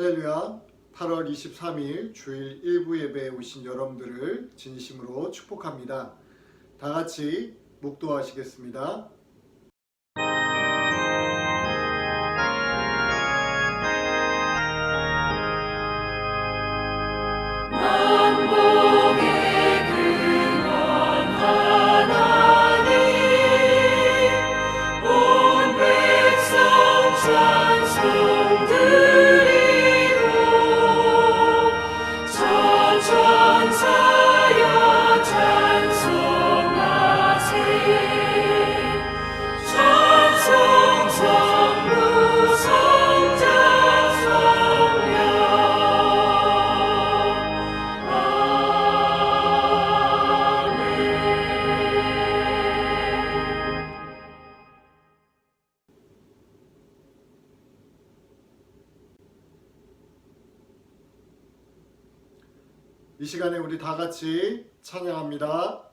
할렐루야. 8월 23일 주일 일부 예배에 오신 여러분들을 진심으로 축복합니다. 다 같이 묵도하시겠습니다. 이 시간에 우리 다 같이 찬양합니다.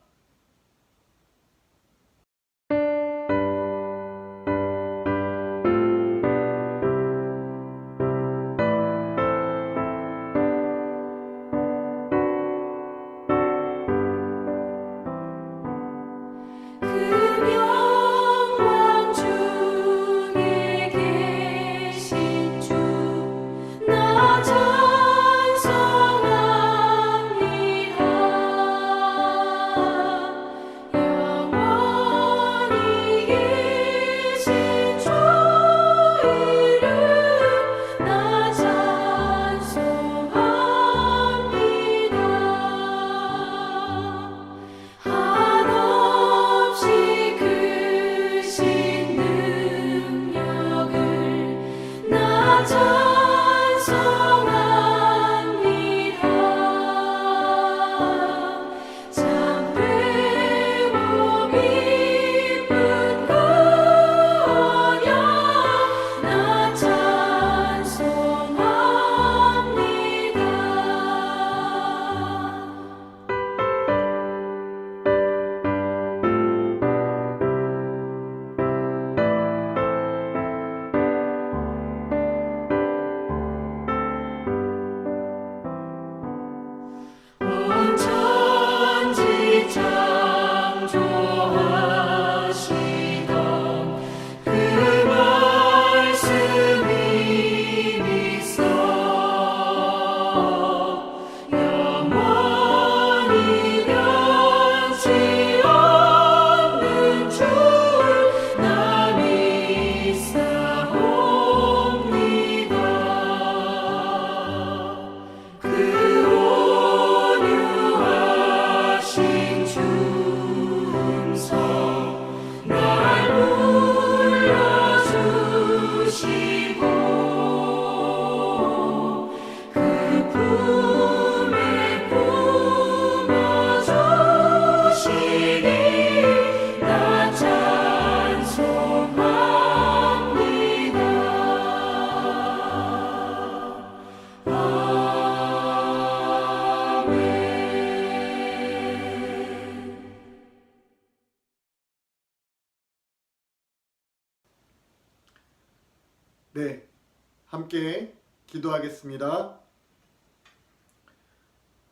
네, 함께 기도하겠습니다.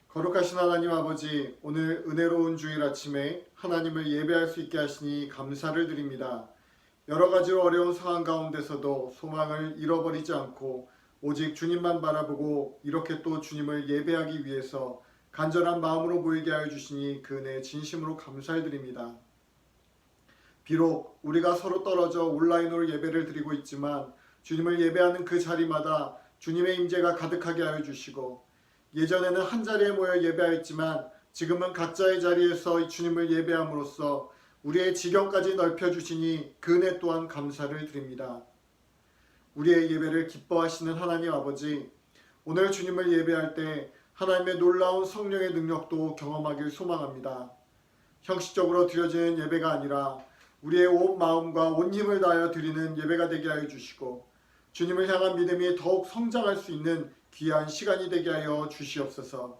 거룩하신 하나님 아버지, 오늘 은혜로운 주일 아침에 하나님을 예배할 수 있게 하시니 감사를 드립니다. 여러 가지로 어려운 상황 가운데서도 소망을 잃어버리지 않고 오직 주님만 바라보고 이렇게 또 주님을 예배하기 위해서 간절한 마음으로 모이게 하여 주시니 그 은혜 진심으로 감사를 드립니다. 비록 우리가 서로 떨어져 온라인으로 예배를 드리고 있지만 주님을 예배하는 그 자리마다 주님의 임재가 가득하게 하여 주시고, 예전에는 한 자리에 모여 예배하였지만 지금은 각자의 자리에서 주님을 예배함으로써 우리의 지경까지 넓혀주시니 그 은혜 또한 감사를 드립니다. 우리의 예배를 기뻐하시는 하나님 아버지, 오늘 주님을 예배할 때 하나님의 놀라운 성령의 능력도 경험하길 소망합니다. 형식적으로 드려지는 예배가 아니라 우리의 온 마음과 온 힘을 다하여 드리는 예배가 되게 하여 주시고, 주님을 향한 믿음이 더욱 성장할 수 있는 귀한 시간이 되게 하여 주시옵소서.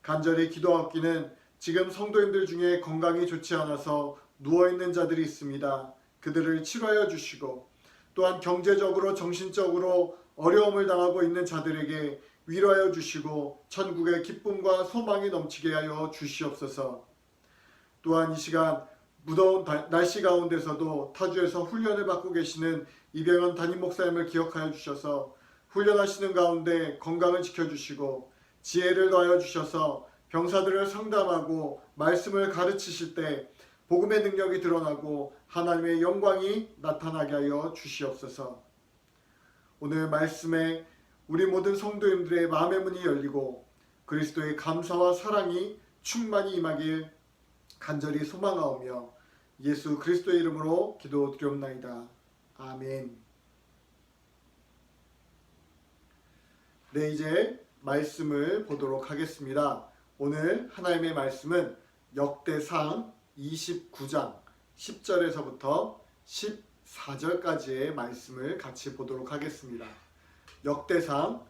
간절히 기도하옵기는 지금 성도님들 중에 건강이 좋지 않아서 누워있는 자들이 있습니다. 그들을 치료하여 주시고, 또한 경제적으로 정신적으로 어려움을 당하고 있는 자들에게 위로하여 주시고 천국의 기쁨과 소망이 넘치게 하여 주시옵소서. 또한 이 시간 무더운 날씨 가운데서도 타주에서 훈련을 받고 계시는 이병헌 담임 목사님을 기억하여 주셔서 훈련하시는 가운데 건강을 지켜주시고 지혜를 더하여 주셔서 병사들을 상담하고 말씀을 가르치실 때 복음의 능력이 드러나고 하나님의 영광이 나타나게 하여 주시옵소서. 오늘 말씀에 우리 모든 성도님들의 마음의 문이 열리고 그리스도의 감사와 사랑이 충만히 임하길 간절히 소망하오며 예수 그리스도의 이름으로 기도드리옵나이다. 아멘. 네, 이제 말씀을 보도록 하겠습니다. 오늘 하나님의 말씀은 역대상 29장 10절에서부터 14절까지의 말씀을 같이 보도록 하겠습니다. 역대상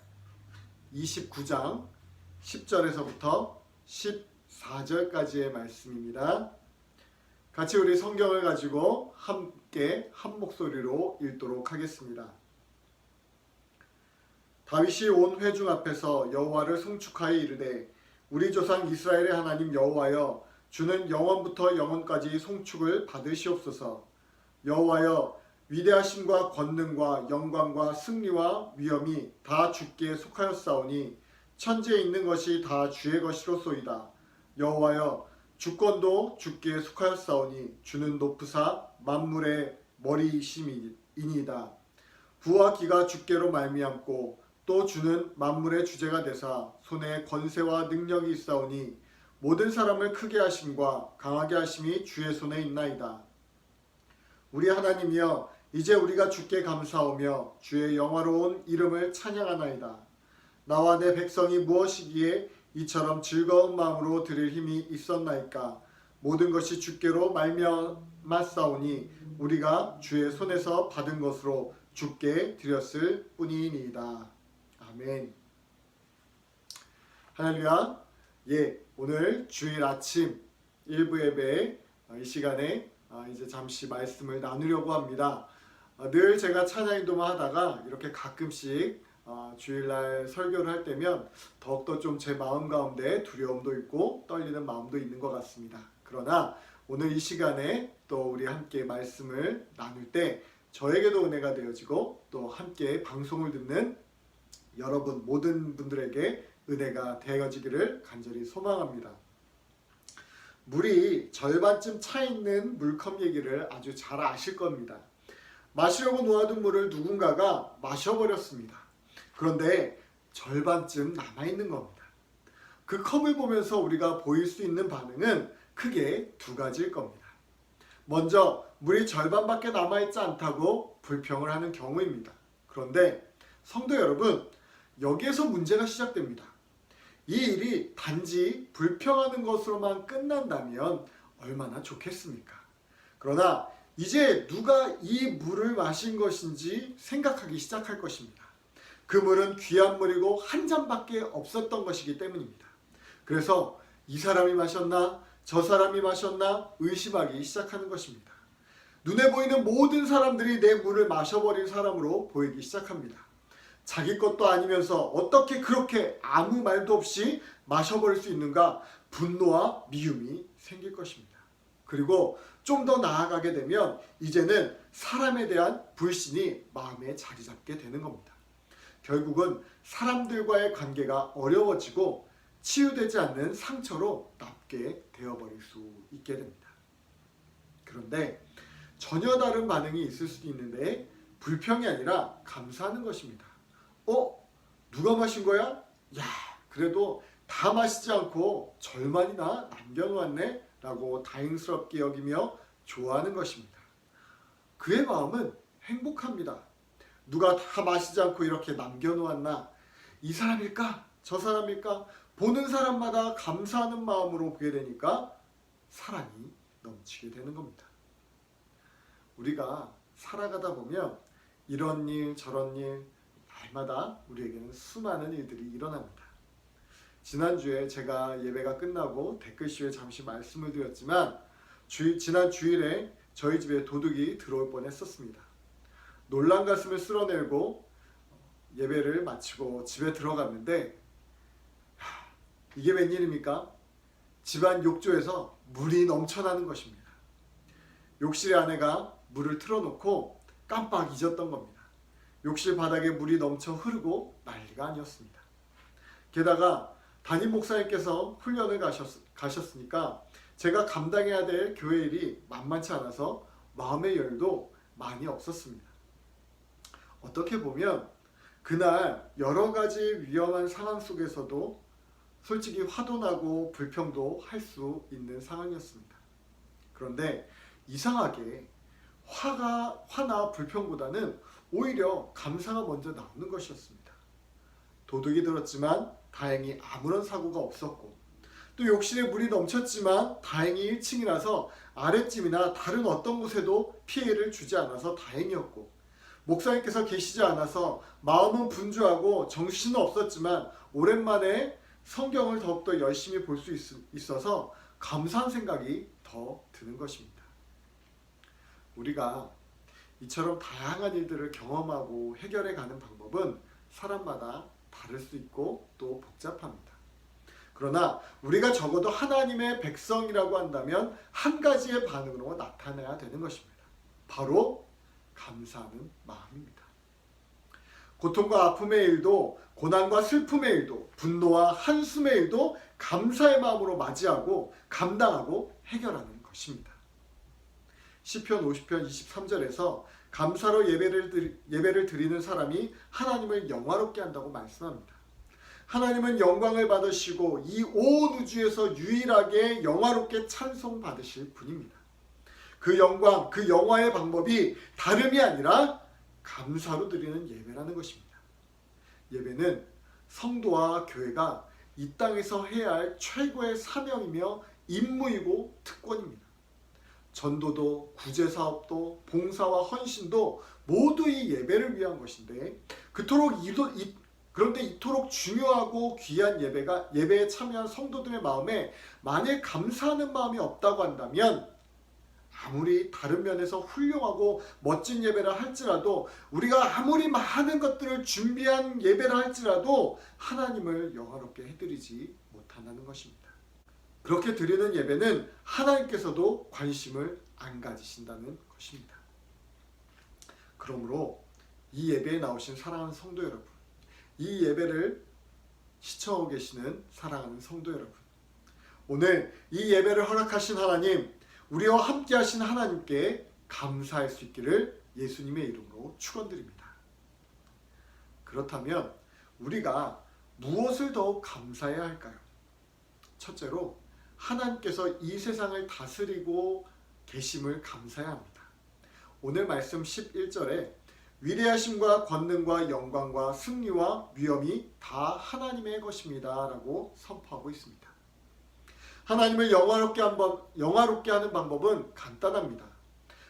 29장 10절에서부터 14절까지의 말씀입니다. 같이 우리 성경을 가지고 함께 한 목소리로 읽도록 하겠습니다. 다윗이 온 회중 앞에서 여호와를 송축하여 이르되 우리 조상 이스라엘의 하나님 여호와여 주는 영원부터 영원까지 송축을 받으시옵소서. 여호와여 위대하심과 권능과 영광과 승리와 위엄이 다 주께 속하였사오니 천지에 있는 것이 다 주의 것이로소이다. 여호와여 주권도 주께 속하였사오니 주는 높으사 만물의 머리이심이니이다. 부와 기가 주께로 말미암고 또 주는 만물의 주제가 되사 손에 권세와 능력이 있사오니 모든 사람을 크게 하심과 강하게 하심이 주의 손에 있나이다. 우리 하나님이여 이제 우리가 주께 감사하며 주의 영화로운 이름을 찬양하나이다. 나와 내 백성이 무엇이기에 이처럼 즐거운 마음으로 드릴 힘이 있었나이까. 모든 것이 주께로 말미암았사오니 우리가 주의 손에서 받은 것으로 주께 드렸을 뿐이니이다. 아멘. 할렐루야. 오늘 주일 아침 1부 예배 이 시간에 이제 잠시 말씀을 나누려고 합니다. 늘 제가 찬양인도만 하다가 이렇게 가끔씩 주일날 설교를 할 때면 더욱더 좀 제 마음 가운데 두려움도 있고 떨리는 마음도 있는 것 같습니다. 그러나 오늘 이 시간에 또 우리 함께 말씀을 나눌 때 저에게도 은혜가 되어지고 또 함께 방송을 듣는 여러분 모든 분들에게 은혜가 되어지기를 간절히 소망합니다. 물이 절반쯤 차 있는 물컵 얘기를 아주 잘 아실 겁니다. 마시려고 놓아둔 물을 누군가가 마셔버렸습니다. 그런데 절반쯤 남아있는 겁니다. 그 컵을 보면서 우리가 보일 수 있는 반응은 크게 두 가지일 겁니다. 먼저 물이 절반밖에 남아있지 않다고 불평을 하는 경우입니다. 그런데 성도 여러분, 여기에서 문제가 시작됩니다. 이 일이 단지 불평하는 것으로만 끝난다면 얼마나 좋겠습니까? 그러나 이제 누가 이 물을 마신 것인지 생각하기 시작할 것입니다. 그 물은 귀한 물이고 한 잔밖에 없었던 것이기 때문입니다. 그래서 이 사람이 마셨나 저 사람이 마셨나 의심하기 시작하는 것입니다. 눈에 보이는 모든 사람들이 내 물을 마셔버린 사람으로 보이기 시작합니다. 자기 것도 아니면서 어떻게 그렇게 아무 말도 없이 마셔버릴 수 있는가 분노와 미움이 생길 것입니다. 그리고 좀 더 나아가게 되면 이제는 사람에 대한 불신이 마음에 자리 잡게 되는 겁니다. 결국은 사람들과의 관계가 어려워지고 치유되지 않는 상처로 남게 되어버릴 수 있게 됩니다. 그런데 전혀 다른 반응이 있을 수도 있는데 불평이 아니라 감사하는 것입니다. 누가 마신 거야? 야, 그래도 다 마시지 않고 절반이나 남겨놓았네? 라고 다행스럽게 여기며 좋아하는 것입니다. 그의 마음은 행복합니다. 누가 다 마시지 않고 이렇게 남겨놓았나? 이 사람일까? 저 사람일까? 보는 사람마다 감사하는 마음으로 보게 되니까 사랑이 넘치게 되는 겁니다. 우리가 살아가다 보면 이런 일 저런 일 날마다 우리에게는 수많은 일들이 일어납니다. 지난주에 제가 예배가 끝나고 댓글쇼에 잠시 말씀을 드렸지만 지난 주일에 저희 집에 도둑이 들어올 뻔했었습니다. 놀란 가슴을 쓸어내고 예배를 마치고 집에 들어갔는데 이게 웬일입니까? 집안 욕조에서 물이 넘쳐나는 것입니다. 욕실의 아내가 물을 틀어놓고 깜빡 잊었던 겁니다. 욕실 바닥에 물이 넘쳐 흐르고 난리가 아니었습니다. 게다가 담임 목사님께서 훈련을 가셨으니까 제가 감당해야 될 교회 일이 만만치 않아서 마음의 여유도 많이 없었습니다. 어떻게 보면 그날 여러 가지 위험한 상황 속에서도 솔직히 화도 나고 불평도 할 수 있는 상황이었습니다. 그런데 이상하게 화나 불평보다는 오히려 감사가 먼저 나오는 것이었습니다. 도둑이 들었지만 다행히 아무런 사고가 없었고, 또 욕실에 물이 넘쳤지만 다행히 1층이라서 아랫집이나 다른 어떤 곳에도 피해를 주지 않아서 다행이었고, 목사님께서 계시지 않아서 마음은 분주하고 정신은 없었지만 오랜만에 성경을 더욱더 열심히 볼 수 있어서 감사한 생각이 더 드는 것입니다. 우리가 이처럼 다양한 일들을 경험하고 해결해 가는 방법은 사람마다 다를 수 있고 또 복잡합니다. 그러나 우리가 적어도 하나님의 백성이라고 한다면 한 가지의 반응으로 나타내야 되는 것입니다. 바로 감사하는 마음입니다. 고통과 아픔의 일도, 고난과 슬픔의 일도, 분노와 한숨의 일도 감사의 마음으로 맞이하고 감당하고 해결하는 것입니다. 시편 50편 23절에서 감사로 예배를 드리는 사람이 하나님을 영화롭게 한다고 말씀합니다. 하나님은 영광을 받으시고 이 온 우주에서 유일하게 영화롭게 찬송받으실 분입니다. 그 영광, 그 영화의 방법이 다름이 아니라 감사로 드리는 예배라는 것입니다. 예배는 성도와 교회가 이 땅에서 해야 할 최고의 사명이며 임무이고 특권입니다. 전도도, 구제사업도, 봉사와 헌신도 모두 이 예배를 위한 것인데, 그런데 이토록 중요하고 귀한 예배에 참여한 성도들의 마음에 만일 감사하는 마음이 없다고 한다면, 아무리 다른 면에서 훌륭하고 멋진 예배를 할지라도, 우리가 아무리 많은 것들을 준비한 예배를 할지라도 하나님을 영화롭게 해드리지 못한다는 것입니다. 그렇게 드리는 예배는 하나님께서도 관심을 안 가지신다는 것입니다. 그러므로 이 예배에 나오신 사랑하는 성도 여러분, 이 예배를 시청하고 계시는 사랑하는 성도 여러분, 오늘 이 예배를 허락하신 하나님, 우리와 함께 하신 하나님께 감사할 수 있기를 예수님의 이름으로 축원드립니다. 그렇다면 우리가 무엇을 더욱 감사해야 할까요? 첫째로 하나님께서 이 세상을 다스리고 계심을 감사해야 합니다. 오늘 말씀 11절에 위대하심과 권능과 영광과 승리와 위엄이 다 하나님의 것입니다 라고 선포하고 있습니다. 하나님을 영화롭게 하는 방법은 간단합니다.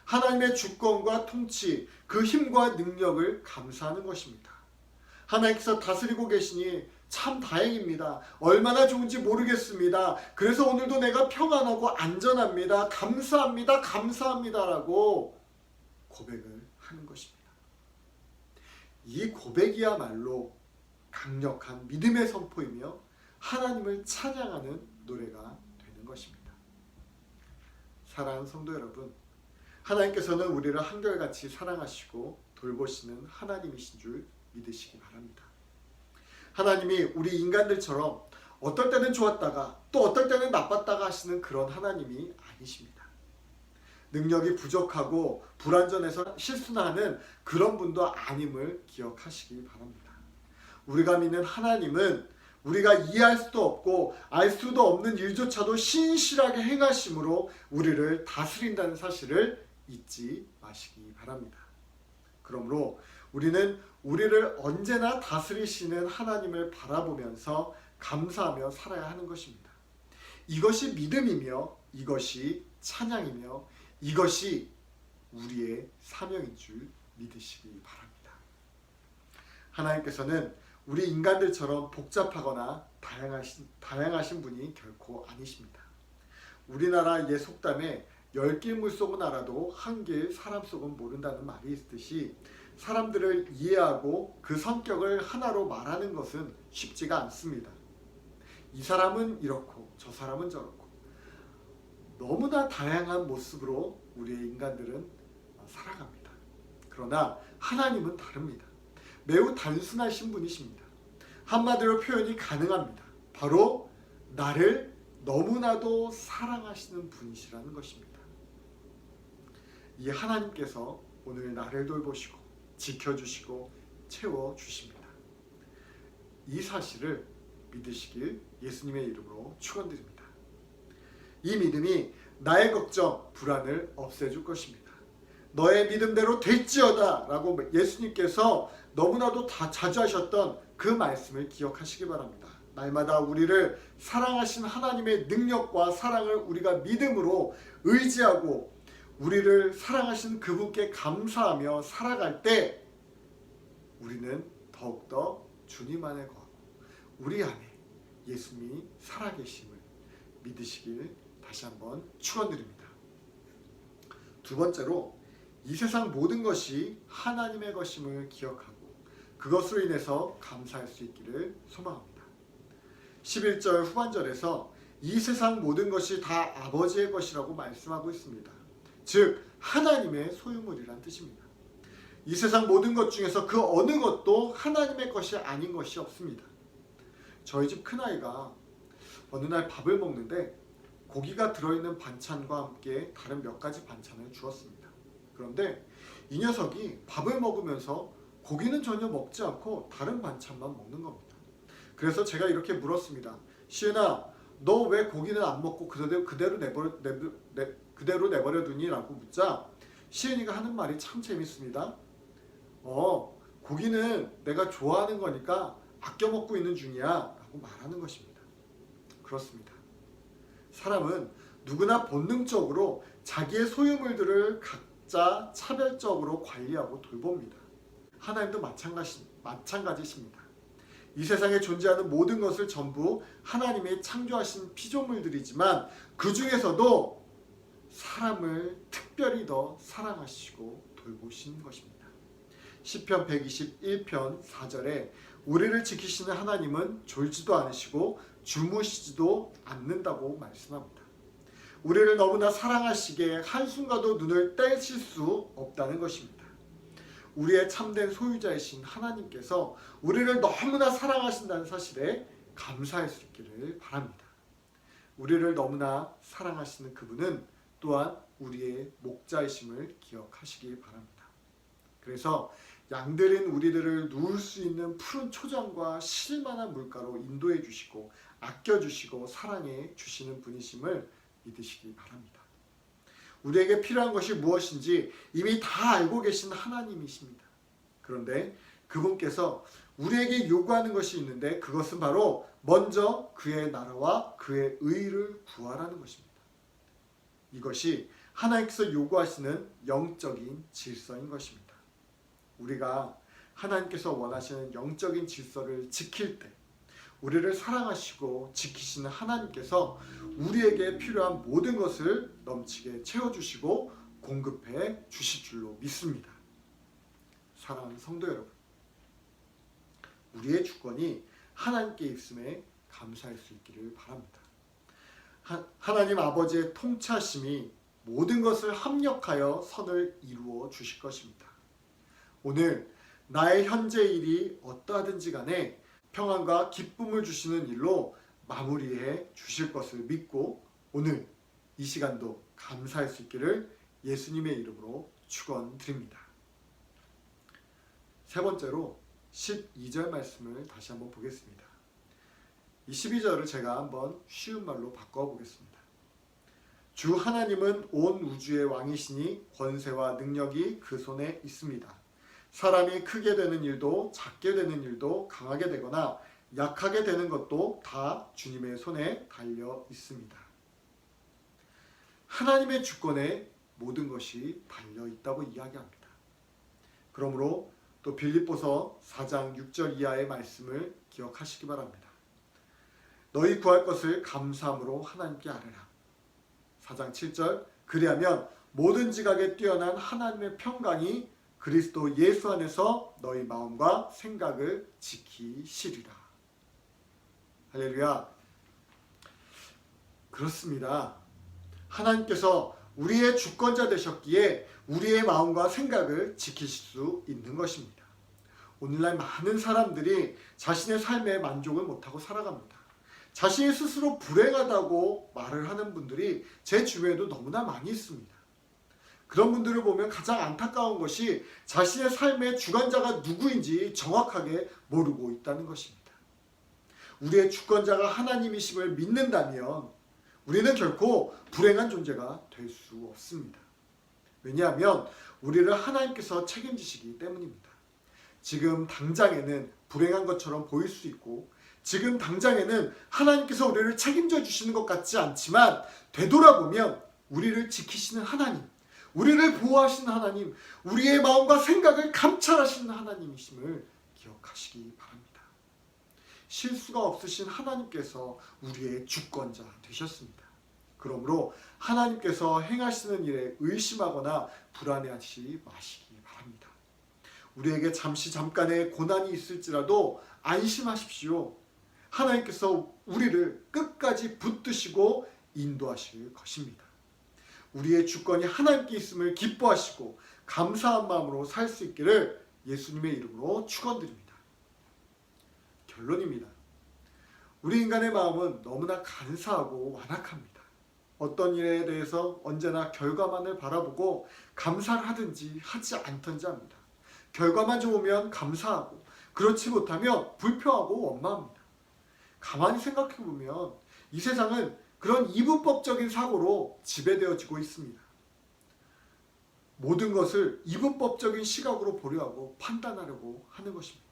하나님의 주권과 통치, 그 힘과 능력을 감사하는 것입니다. 하나님께서 다스리고 계시니 참 다행입니다. 얼마나 좋은지 모르겠습니다. 그래서 오늘도 내가 평안하고 안전합니다. 감사합니다. 감사합니다 라고 고백을 하는 것입니다. 이 고백이야말로 강력한 믿음의 선포이며 하나님을 찬양하는 노래가 되는 것입니다. 사랑하는 성도 여러분, 하나님께서는 우리를 한결같이 사랑하시고 돌보시는 하나님이신 줄 믿으시기 바랍니다. 하나님이 우리 인간들처럼 어떨 때는 좋았다가 또 어떨 때는 나빴다가 하시는 그런 하나님이 아니십니다. 능력이 부족하고 불완전해서 실수나 하는 그런 분도 아님을 기억하시기 바랍니다. 우리가 믿는 하나님은 우리가 이해할 수도 없고 알 수도 없는 일조차도 신실하게 행하심으로 우리를 다스린다는 사실을 잊지 마시기 바랍니다. 그러므로 우리는 우리를 언제나 다스리시는 하나님을 바라보면서 감사하며 살아야 하는 것입니다. 이것이 믿음이며 이것이 찬양이며 이것이 우리의 사명인 줄 믿으시기 바랍니다. 하나님께서는 우리 인간들처럼 복잡하거나 다양하신 분이 결코 아니십니다. 우리나라 옛 속담에 10길 물속은 알아도 한 길 사람 속은 모른다는 말이 있듯이 사람들을 이해하고 그 성격을 하나로 말하는 것은 쉽지가 않습니다. 이 사람은 이렇고 저 사람은 저렇고 너무나 다양한 모습으로 우리의 인간들은 살아갑니다. 그러나 하나님은 다릅니다. 매우 단순하신 분이십니다. 한마디로 표현이 가능합니다. 바로 나를 너무나도 사랑하시는 분이시라는 것입니다. 이 하나님께서 오늘 나를 돌보시고 지켜주시고 채워주십니다. 이 사실을 믿으시길 예수님의 이름으로 축원드립니다. 이 믿음이 나의 걱정, 불안을 없애줄 것입니다. 너의 믿음대로 될지어다 라고 예수님께서 너무나도 다 자주 하셨던 그 말씀을 기억하시기 바랍니다. 날마다 우리를 사랑하신 하나님의 능력과 사랑을 우리가 믿음으로 의지하고 우리를 사랑하신 그분께 감사하며 살아갈 때 우리는 더욱더 주님 안에 거하고 우리 안에 예수님이 살아계심을 믿으시길 다시 한번 축원드립니다. 두 번째로 이 세상 모든 것이 하나님의 것임을 기억하고 그것으로 인해서 감사할 수 있기를 소망합니다. 11절 후반절에서 이 세상 모든 것이 다 아버지의 것이라고 말씀하고 있습니다. 즉 하나님의 소유물이란 뜻입니다. 이 세상 모든 것 중에서 그 어느 것도 하나님의 것이 아닌 것이 없습니다. 저희 집 큰아이가 어느 날 밥을 먹는데 고기가 들어있는 반찬과 함께 다른 몇 가지 반찬을 주었습니다. 그런데 이 녀석이 밥을 먹으면서 고기는 전혀 먹지 않고 다른 반찬만 먹는 겁니다. 그래서 제가 이렇게 물었습니다. 시은아, 너 왜 고기는 안 먹고 그대로 내버려 두니? 라고 묻자 시은이가 하는 말이 참 재밌습니다. 고기는 내가 좋아하는 거니까 아껴 먹고 있는 중이야 라고 말하는 것입니다. 그렇습니다. 사람은 누구나 본능적으로 자기의 소유물들을 각자 차별적으로 관리하고 돌봅니다. 하나님도 마찬가지십니다. 이 세상에 존재하는 모든 것을 전부 하나님이 창조하신 피조물들이지만 그 중에서도 사람을 특별히 더 사랑하시고 돌보시는 것입니다. 시편 121편 4절에 우리를 지키시는 하나님은 졸지도 않으시고 주무시지도 않는다고 말씀합니다. 우리를 너무나 사랑하시기에 한순간도 눈을 떼실 수 없다는 것입니다. 우리의 참된 소유자이신 하나님께서 우리를 너무나 사랑하신다는 사실에 감사할 수 있기를 바랍니다. 우리를 너무나 사랑하시는 그분은 또한 우리의 목자이심을 기억하시기 바랍니다. 그래서 양들인 우리들을 누울 수 있는 푸른 초장과 쉴만한 물가로 인도해 주시고 아껴 주시고 사랑해 주시는 분이심을 믿으시기 바랍니다. 우리에게 필요한 것이 무엇인지 이미 다 알고 계신 하나님이십니다. 그런데 그분께서 우리에게 요구하는 것이 있는데 그것은 바로 먼저 그의 나라와 그의 의를 구하라는 것입니다. 이것이 하나님께서 요구하시는 영적인 질서인 것입니다. 우리가 하나님께서 원하시는 영적인 질서를 지킬 때 우리를 사랑하시고 지키시는 하나님께서 우리에게 필요한 모든 것을 넘치게 채워주시고 공급해 주실 줄로 믿습니다. 사랑하는 성도 여러분, 우리의 주권이 하나님께 있음에 감사할 수 있기를 바랍니다. 하나님 아버지의 통치하심이 모든 것을 합력하여 선을 이루어 주실 것입니다. 오늘 나의 현재 일이 어떠하든지 간에 평안과 기쁨을 주시는 일로 마무리해 주실 것을 믿고 오늘 이 시간도 감사할 수 있기를 예수님의 이름으로 축원드립니다. 세 번째로 12절 말씀을 다시 한번 보겠습니다. 이 12절을 제가 한번 쉬운 말로 바꿔보겠습니다. 주 하나님은 온 우주의 왕이시니 권세와 능력이 그 손에 있습니다. 사람이 크게 되는 일도 작게 되는 일도 강하게 되거나 약하게 되는 것도 다 주님의 손에 달려 있습니다. 하나님의 주권에 모든 것이 달려 있다고 이야기합니다. 그러므로 또 빌립보서 4장 6절 이하의 말씀을 기억하시기 바랍니다. 너희 구할 것을 감사함으로 하나님께 아뢰라. 4장 7절 그리하면 모든 지각에 뛰어난 하나님의 평강이 그리스도 예수 안에서 너희 마음과 생각을 지키시리라. 할렐루야. 그렇습니다. 하나님께서 우리의 주권자 되셨기에 우리의 마음과 생각을 지키실 수 있는 것입니다. 오늘날 많은 사람들이 자신의 삶에 만족을 못하고 살아갑니다. 자신이 스스로 불행하다고 말을 하는 분들이 제 주변에도 너무나 많이 있습니다. 그런 분들을 보면 가장 안타까운 것이 자신의 삶의 주관자가 누구인지 정확하게 모르고 있다는 것입니다. 우리의 주권자가 하나님이심을 믿는다면 우리는 결코 불행한 존재가 될 수 없습니다. 왜냐하면 우리를 하나님께서 책임지시기 때문입니다. 지금 당장에는 불행한 것처럼 보일 수 있고 지금 당장에는 하나님께서 우리를 책임져 주시는 것 같지 않지만 되돌아보면 우리를 지키시는 하나님, 우리를 보호하시는 하나님, 우리의 마음과 생각을 감찰하시는 하나님이심을 기억하시기 바랍니다. 실수가 없으신 하나님께서 우리의 주권자 되셨습니다. 그러므로 하나님께서 행하시는 일에 의심하거나 불안해하지 마시기 바랍니다. 우리에게 잠깐의 고난이 있을지라도 안심하십시오. 하나님께서 우리를 끝까지 붙드시고 인도하실 것입니다. 우리의 주권이 하나님께 있음을 기뻐하시고 감사한 마음으로 살 수 있기를 예수님의 이름으로 축원드립니다. 결론입니다. 우리 인간의 마음은 너무나 간사하고 완악합니다. 어떤 일에 대해서 언제나 결과만을 바라보고 감사를 하든지 하지 않든지 합니다. 결과만 좋으면 감사하고 그렇지 못하면 불평하고 원망합니다. 가만히 생각해보면 이 세상은 그런 이분법적인 사고로 지배되어지고 있습니다. 모든 것을 이분법적인 시각으로 보려 하고 판단하려고 하는 것입니다.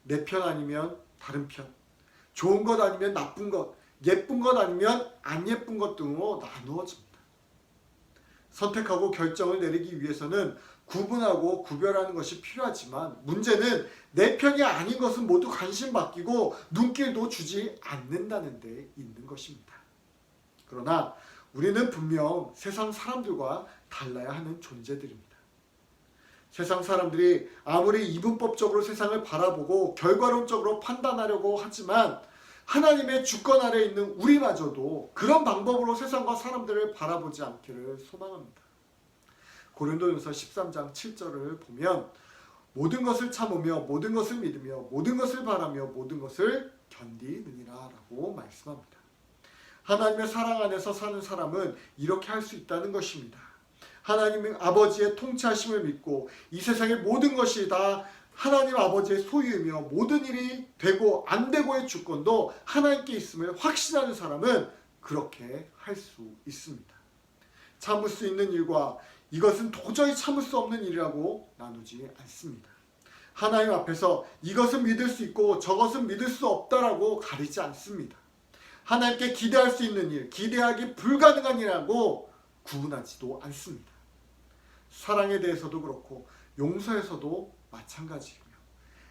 내 편 아니면 다른 편, 좋은 것 아니면 나쁜 것, 예쁜 것 아니면 안 예쁜 것 등으로 나누어집니다. 선택하고 결정을 내리기 위해서는 구분하고 구별하는 것이 필요하지만 문제는 내 편이 아닌 것은 모두 관심 맡기고 눈길도 주지 않는다는 데 있는 것입니다. 그러나 우리는 분명 세상 사람들과 달라야 하는 존재들입니다. 세상 사람들이 아무리 이분법적으로 세상을 바라보고 결과론적으로 판단하려고 하지만 하나님의 주권 아래에 있는 우리마저도 그런 방법으로 세상과 사람들을 바라보지 않기를 소망합니다. 고린도전서 13장 7절을 보면 모든 것을 참으며 모든 것을 믿으며 모든 것을 바라며 모든 것을 견디느니라 라고 말씀합니다. 하나님의 사랑 안에서 사는 사람은 이렇게 할 수 있다는 것입니다. 하나님 아버지의 통치하심을 믿고 이 세상의 모든 것이 다 하나님 아버지의 소유이며 모든 일이 되고 안 되고의 주권도 하나님께 있음을 확신하는 사람은 그렇게 할 수 있습니다. 참을 수 있는 일과 이것은 도저히 참을 수 없는 일이라고 나누지 않습니다. 하나님 앞에서 이것은 믿을 수 있고 저것은 믿을 수 없다라고 가리지 않습니다. 하나님께 기대할 수 있는 일, 기대하기 불가능한 일이라고 구분하지도 않습니다. 사랑에 대해서도 그렇고 용서에서도 마찬가지이며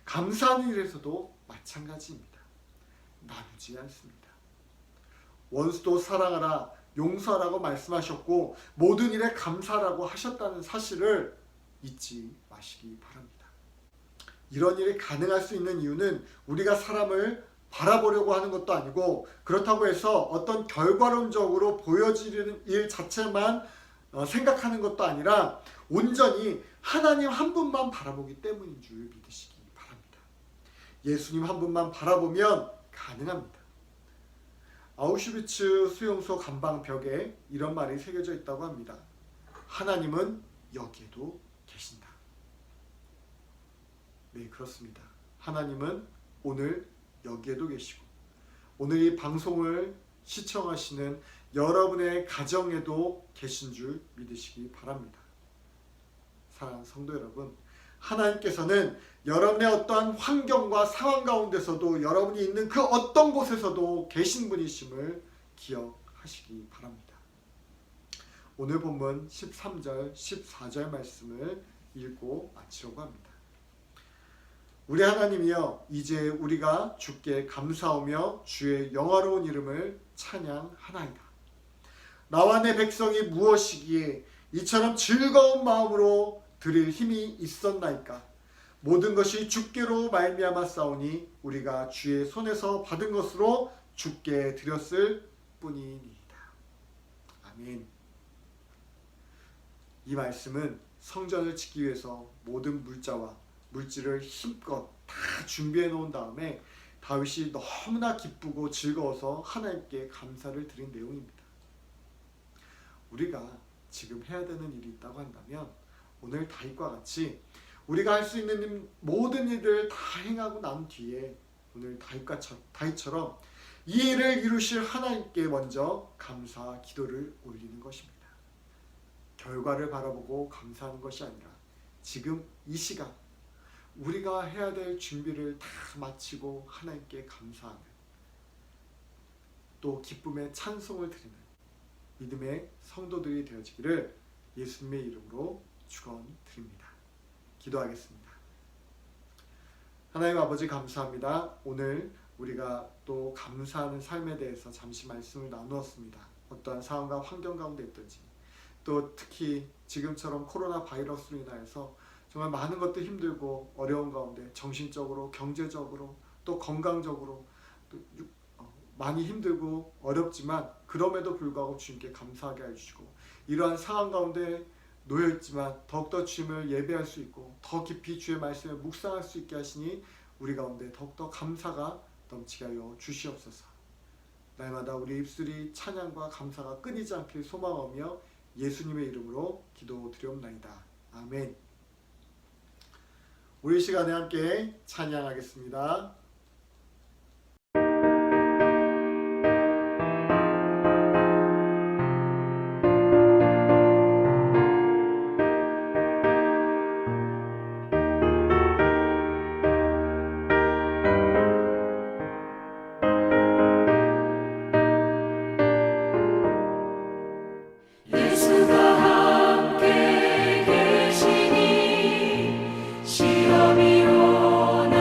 감사하는 일에서도 마찬가지입니다. 나누지 않습니다. 원수도 사랑하라, 용서하라고 말씀하셨고 모든 일에 감사하라고 하셨다는 사실을 잊지 마시기 바랍니다. 이런 일이 가능할 수 있는 이유는 우리가 사람을 바라보려고 하는 것도 아니고 그렇다고 해서 어떤 결과론적으로 보여지는 일 자체만 생각하는 것도 아니라 온전히 하나님 한 분만 바라보기 때문인 줄 믿으시기 바랍니다. 예수님 한 분만 바라보면 가능합니다. 아우슈비츠 수용소 감방벽에 이런 말이 새겨져 있다고 합니다. 하나님은 여기에도 계신다. 네, 그렇습니다. 하나님은 오늘 여기에도 계시고 오늘 이 방송을 시청하시는 여러분의 가정에도 계신 줄 믿으시기 바랍니다. 사랑하는 성도 여러분, 하나님께서는 여러분의 어떠한 환경과 상황 가운데서도 여러분이 있는 그 어떤 곳에서도 계신 분이심을 기억하시기 바랍니다. 오늘 본문 13절, 14절 말씀을 읽고 마치려고 합니다. 우리 하나님이여, 이제 우리가 주께 감사하며 주의 영화로운 이름을 찬양하나이다. 나와 내 백성이 무엇이기에 이처럼 즐거운 마음으로 드릴 힘이 있었나이까? 모든 것이 주께로 말미암아 싸우니 우리가 주의 손에서 받은 것으로 주께 드렸을 뿐이니이다. 아멘. 이 말씀은 성전을 짓기 위해서 모든 물자와 물질을 힘껏 다 준비해 놓은 다음에 다윗이 너무나 기쁘고 즐거워서 하나님께 감사를 드린 내용입니다. 우리가 지금 해야 되는 일이 있다고 한다면 오늘 다윗과 같이 우리가 할 수 있는 모든 일들을 다 행하고 난 뒤에 오늘 다윗처럼 이 일을 이루실 하나님께 먼저 감사 기도를 올리는 것입니다. 결과를 바라보고 감사하는 것이 아니라 지금 이 시간 우리가 해야 될 준비를 다 마치고 하나님께 감사하는, 또 기쁨의 찬송을 드리는 믿음의 성도들이 되어지기를 예수님의 이름으로 축원드립니다. 기도하겠습니다. 하나님 아버지 감사합니다. 오늘 우리가 또 감사하는 삶에 대해서 잠시 말씀을 나누었습니다. 어떠한 상황과 환경 가운데 있든지, 또 특히 지금처럼 코로나 바이러스로 인하여서 정말 많은 것도 힘들고 어려운 가운데 정신적으로, 경제적으로, 또 건강적으로 또 많이 힘들고 어렵지만 그럼에도 불구하고 주님께 감사하게 해주시고, 이러한 상황 가운데 놓여있지만 더욱더 주님을 예배할 수 있고 더 깊이 주의 말씀을 묵상할 수 있게 하시니 우리 가운데 더욱더 감사가 넘치게 하여 주시옵소서. 날마다 우리 입술이 찬양과 감사가 끊이지 않길 소망하며 예수님의 이름으로 기도드리옵나이다. 아멘. 우리 시간에 함께 찬양하겠습니다. 시험이 오나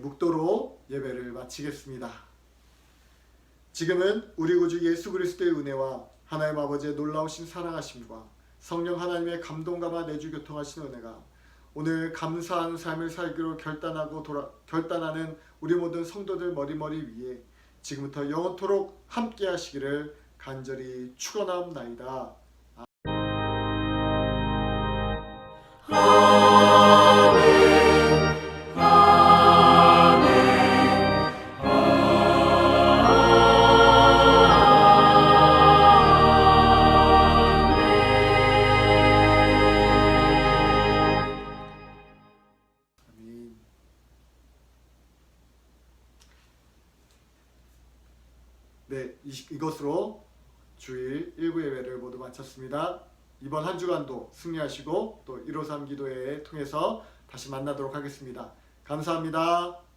묵도로 예배를 마치겠습니다. 지금은 우리 구주 예수 그리스도의 은혜와 하나님 아버지의 놀라우신 사랑하심과 성령 하나님의 감동감화 내주 교통하신 은혜가 오늘 감사한 삶을 살기로 결단하는 우리 모든 성도들 머리머리 위에 지금부터 영원토록 함께 하시기를 간절히 축원하옵나이다. 네, 이것으로 주일 1부 예배를 모두 마쳤습니다. 이번 한 주간도 승리하시고 또 153 기도회 통해서 다시 만나도록 하겠습니다. 감사합니다.